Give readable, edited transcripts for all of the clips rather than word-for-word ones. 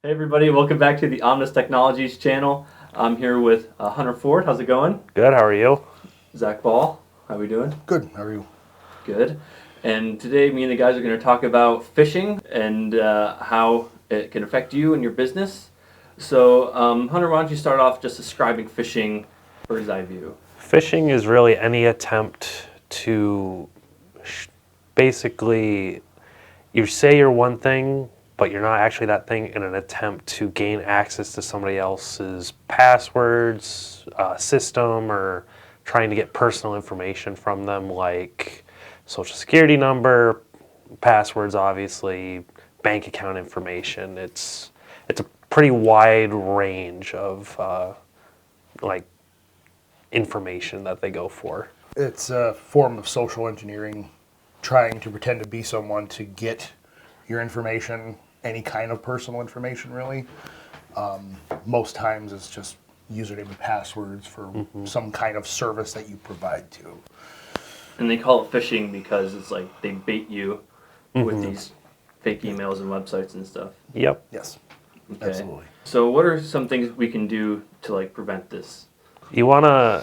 Hey everybody, welcome back to the Omnis Technologies channel. I'm here with Hunter Ford. How's it going? Good, how are you? Zach Ball. How we doing? Good. How are you? Good. And today me and the guys are going to talk about phishing and how it can affect you and your business. So Hunter, why don't you start off just describing phishing bird's eye view? Phishing is really any attempt to basically, you say you're one thing, but you're not actually that thing, in an attempt to gain access to somebody else's passwords, system, or trying to get personal information from them, like social security number, passwords, obviously, bank account information. It's a pretty wide range of like information that they go for. It's a form of social engineering, trying to pretend to be someone to get your information, any kind of personal information, really. Most times it's just username and passwords for some kind of service that you provide to. And they call it phishing because it's like they bait you with these fake emails and websites and stuff. Yep. Yes, Okay. absolutely. So what are some things we can do to like prevent this? You want to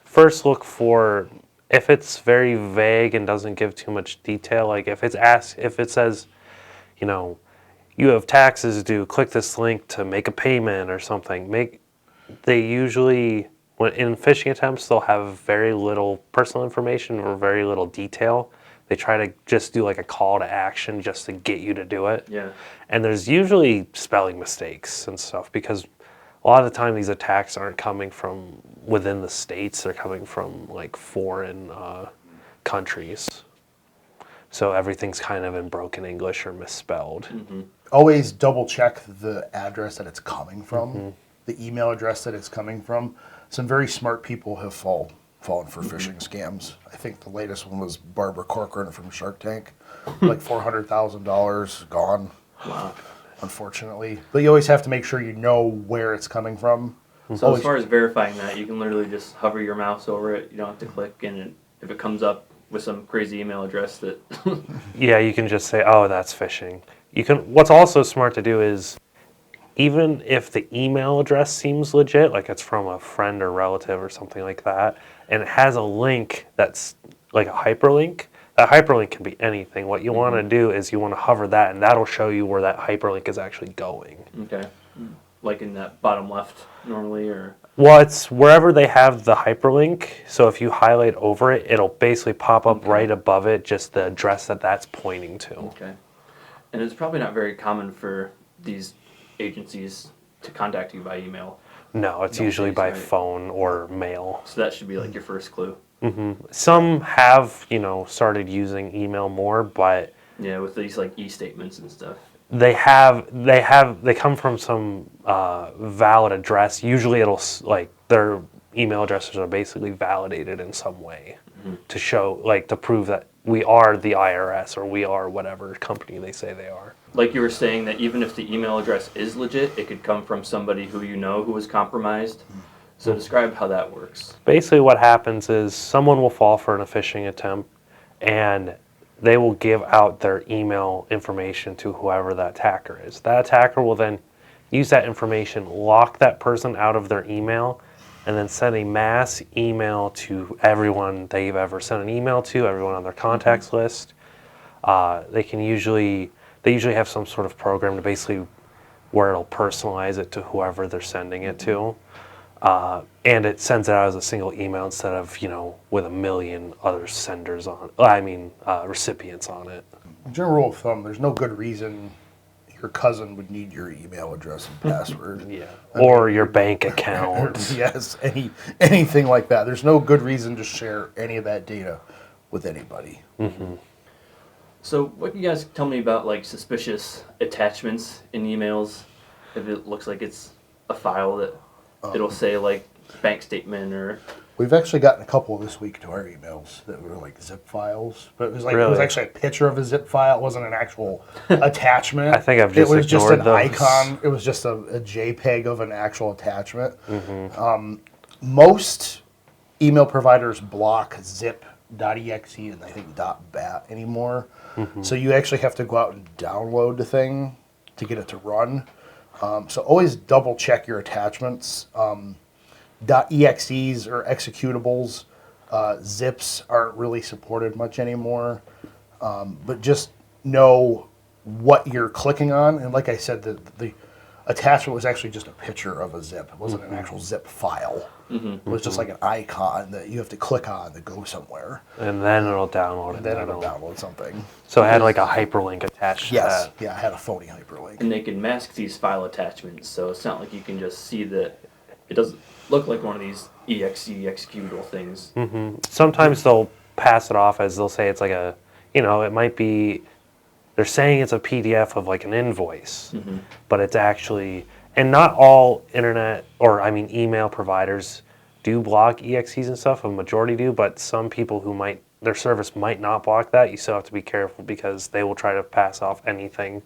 first look for, if it's very vague and doesn't give too much detail, like if it says, you have taxes due, click this link to make a payment or something. They usually, when in phishing attempts, they'll have very little personal information or very little detail. They try to just do like a call to action just to get you to do it. Yeah. And there's usually spelling mistakes and stuff, because a lot of the time these attacks aren't coming from within the states, they're coming from like foreign countries. So everything's kind of in broken English or misspelled. Always double check the address that it's coming from, the email address that it's coming from. Some very smart people have fallen for phishing scams. I think the latest one was Barbara Corcoran from Shark Tank, like $400,000 gone. Wow. Unfortunately. But you always have to make sure you know where it's coming from. So as far as verifying that, you can literally just hover your mouse over it. You don't have to click, and if it comes up with some crazy email address that... Yeah, you can just say, oh, that's phishing. What's also smart to do is, even if the email address seems legit, like it's from a friend or relative or something like that, and it has a link that's like a hyperlink, that hyperlink can be anything. What you want to do is you want to hover that, and that'll show you where that hyperlink is actually going. Okay. Like in that bottom left normally, or... Well, it's wherever they have the hyperlink. So if you highlight over it, it'll basically pop up right above it, just the address that's pointing to. Okay. And it's probably not very common for these agencies to contact you by email. No, it's usually by right. phone or mail. So that should be like your first clue. Some have, started using email more, but Yeah, with these like e-statements and stuff. they come from some valid address. Usually their email addresses are basically validated in some way to show, to prove that we are the IRS or we are whatever company they say they are. Like you were saying that even if the email address is legit, it could come from somebody who you know who was compromised. So describe how that works. Basically what happens is someone will fall for a phishing attempt, and they will give out their email information to whoever that attacker is. That attacker will then use that information, lock that person out of their email, and then send a mass email to everyone they've ever sent an email to, everyone on their contacts list. They usually have some sort of program to basically where it'll personalize it to whoever they're sending it to. And it sends it out as a single email instead of, with a million other senders recipients on it. General rule of thumb, there's no good reason your cousin would need your email address and password. Yeah. Or your bank account. Yes, anything like that. There's no good reason to share any of that data with anybody. So what can you guys tell me about like suspicious attachments in emails? If it looks like it's a file that it'll say like bank statement or... We've actually gotten a couple this week to our emails that were like zip files, but it was like it was actually a picture of a zip file. It wasn't an actual attachment. I think I've just It was just an those. icon. It was just a JPEG of an actual attachment. Most email providers block zip.exe and I think .bat anymore. So you actually have to go out and download the thing to get it to run. So always double check your attachments. .exes or executables, zips aren't really supported much anymore. But just know what you're clicking on. And like I said, the attachment was actually just a picture of a zip. It wasn't an actual zip file. It was just like an icon that you have to click on to go somewhere. And then it'll download And then it'll download something. So it had like a hyperlink attached to Yes. that. Yeah, I had a phony hyperlink. And they can mask these file attachments, so it's not like you can just see that it doesn't look like one of these exe executable things. Sometimes they'll pass it off as they'll say it's like a, it might be, they're saying it's a PDF of like an invoice, but it's actually, and not all email providers do block EXEs and stuff. A majority do, but some people who their service might not block that. You still have to be careful because they will try to pass off anything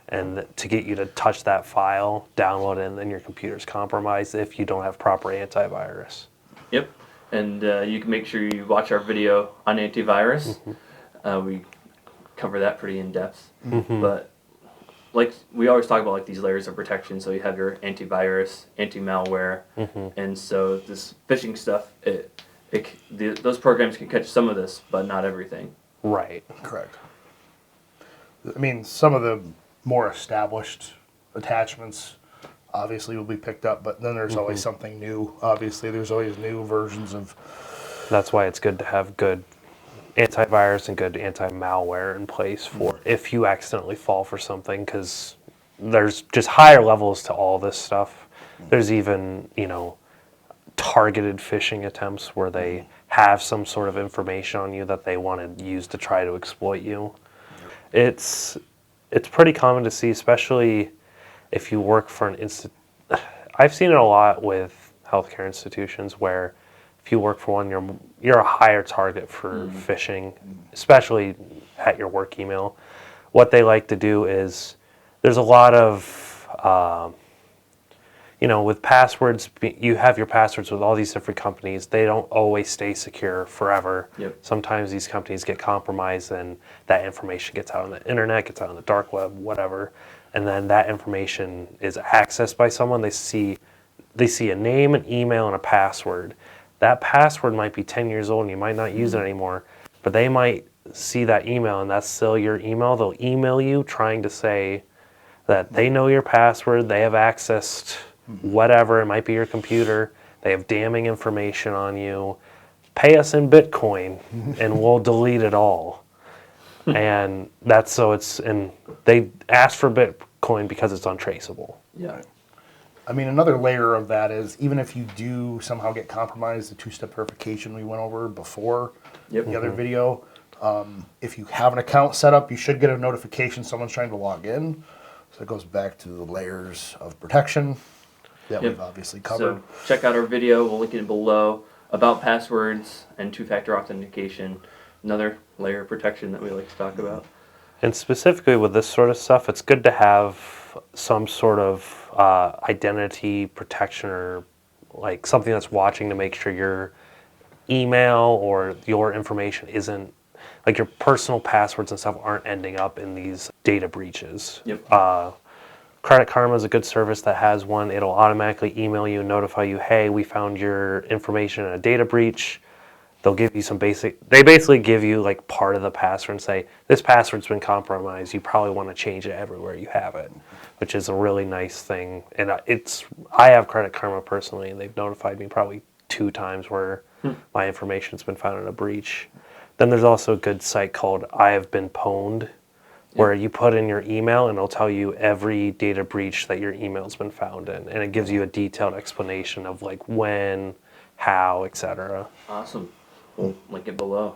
and to get you to touch that file, download it, and then your computer's compromised if you don't have proper antivirus. Yep, and you can make sure you watch our video on antivirus. We cover that pretty in depth, but like we always talk about like these layers of protection. So you have your antivirus, anti-malware, and so this phishing stuff, those programs can catch some of this, but not everything. Right. Correct. I mean, some of the more established attachments obviously will be picked up, but then there's always something new. Obviously, there's always new versions of. That's why it's good to have good antivirus and good anti-malware in place for if you accidentally fall for something, because there's just higher levels to all this stuff. There's even, targeted phishing attempts where they have some sort of information on you that they want to use to try to exploit you. It's pretty common to see, especially if you work for an I've seen it a lot with healthcare institutions where if you work for one, you're a higher target for phishing, especially at your work email. What they like to do is there's a lot of with passwords, you have your passwords with all these different companies. They don't always stay secure forever. Yep. Sometimes these companies get compromised and that information gets out on the internet, gets out on the dark web, whatever. And then that information is accessed by someone. They see a name, an email, and a password. That password might be 10 years old and you might not use it anymore, but they might see that email and that's still your email. They'll email you trying to say that they know your password, they have access to whatever, it might be your computer, they have damning information on you, pay us in Bitcoin and we'll delete it all. And they ask for Bitcoin because it's untraceable. Yeah. I mean, another layer of that is even if you do somehow get compromised, the two-step verification we went over before the other video, if you have an account set up, you should get a notification someone's trying to log in. So it goes back to the layers of protection that we've obviously covered. So check out our video, we'll link it below, about passwords and two-factor authentication, another layer of protection that we like to talk about. And specifically with this sort of stuff, it's good to have some sort of identity protection or like something that's watching to make sure your email or your information isn't, like your personal passwords and stuff aren't ending up in these data breaches. Yep. Credit Karma is a good service that has one. It'll automatically email you and notify you, hey, we found your information in a data breach. They'll give you they basically give you like part of the password and say, this password's been compromised. You probably want to change it everywhere you have it, which is a really nice thing. And I have Credit Karma personally, and they've notified me probably 2 times where my information's been found in a breach. Then there's also a good site called I Been Pwned, where you put in your email and it'll tell you every data breach that your email's been found in. And it gives you a detailed explanation of like when, how, etc. Awesome. We'll link it below.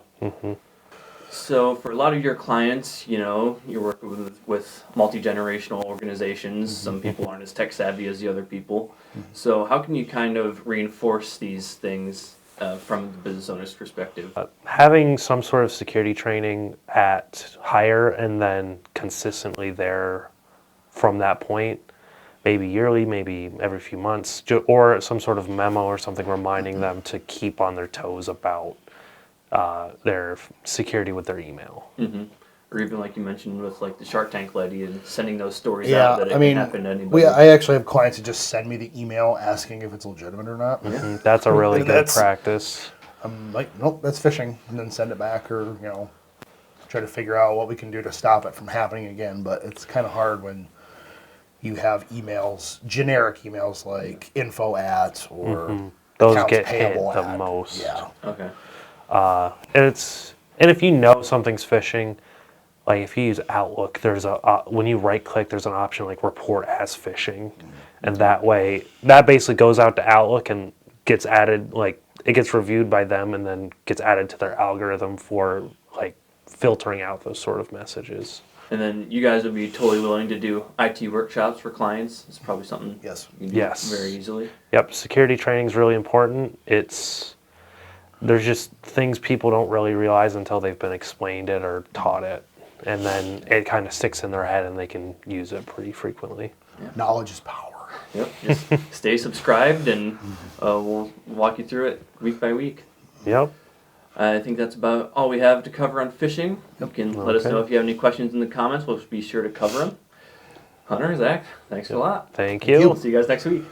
So for a lot of your clients, you're working with multi-generational organizations. Some people aren't as tech savvy as the other people. So how can you kind of reinforce these things from the business owner's perspective? Having some sort of security training at hire and then consistently there from that point, maybe yearly, maybe every few months, or some sort of memo or something reminding them to keep on their toes about their security with their email. or even like you mentioned with like the Shark Tank lady and sending those stories out that it can happen to anybody. I actually have clients that just send me the email asking if it's legitimate or not. That's a really good practice. I'm like, nope, that's phishing, and then send it back, or try to figure out what we can do to stop it from happening again. But it's kind of hard when you have emails, generic emails like info at or those accounts get hit payable the at. most. Yeah. Okay. And if you know something's phishing, like if you use Outlook, there's when you right click, there's an option like report as phishing, and that way that basically goes out to Outlook and gets added, like it gets reviewed by them and then gets added to their algorithm for like filtering out those sort of messages. And then you guys would be totally willing to do IT workshops for clients. It's probably something you do very easily. Yep, security training is really important. There's just things people don't really realize until they've been explained it or taught it. And then it kind of sticks in their head and they can use it pretty frequently. Yeah. Knowledge is power. Yep, just stay subscribed and we'll walk you through it week by week. Yep. I think that's about all we have to cover on phishing. You can let us know if you have any questions in the comments. We'll be sure to cover them. Hunter, Zach, thanks a lot. Thank you. We'll see you guys next week.